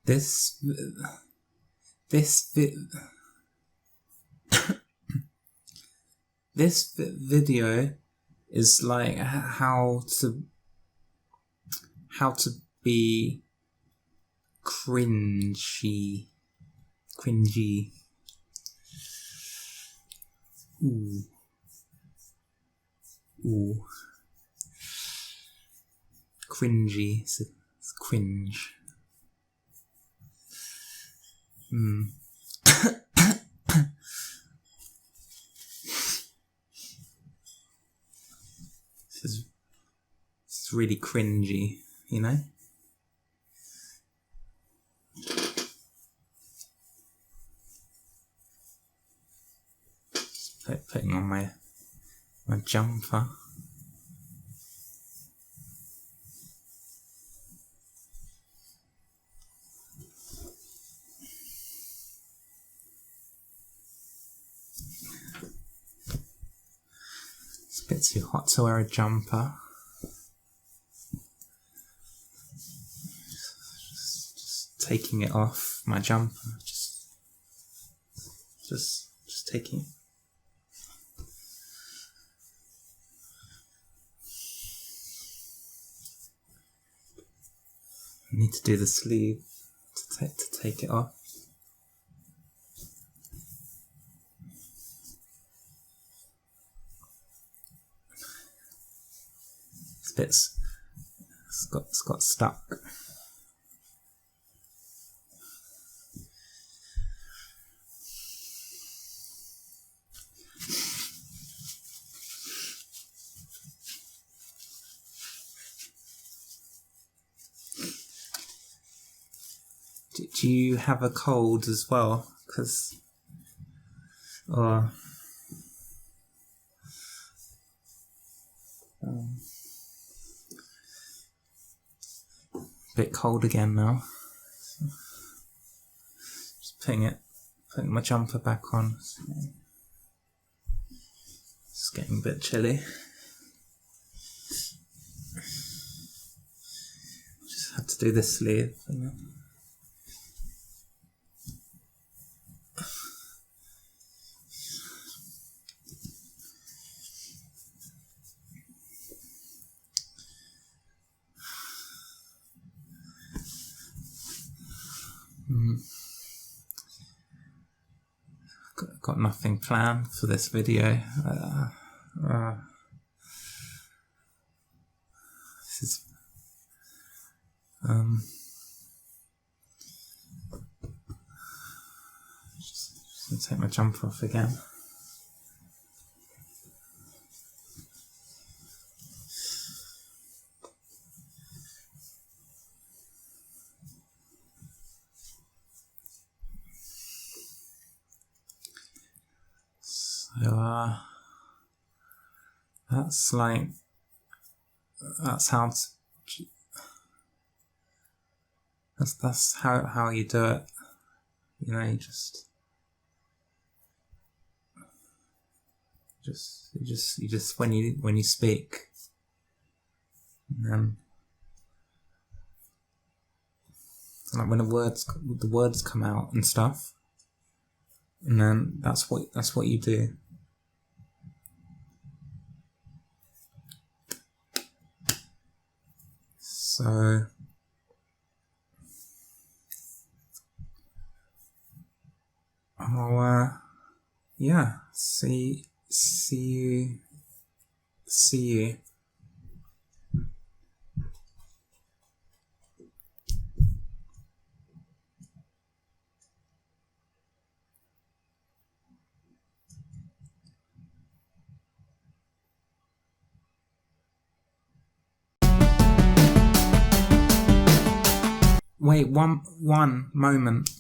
This this vi- this video is like how to be cringy. Ooh. Cringy. It's cringe. It's really cringy, you know? Putting on my jumper. It's a bit too hot to wear a jumper. Just taking it off my jumper. Just taking it. I need to do the sleeve to take it off. It's got stuck. Do you have a cold as well? Bit cold again now. Just putting my jumper back on. It's getting a bit chilly. Just had to do this sleeve. Got nothing planned for this video. This is just gonna take my jumper off again. So that's how you do it. You know, you just when you speak, and then like when the words come out and stuff, and then that's what you do. So yeah, see you. Wait, one moment.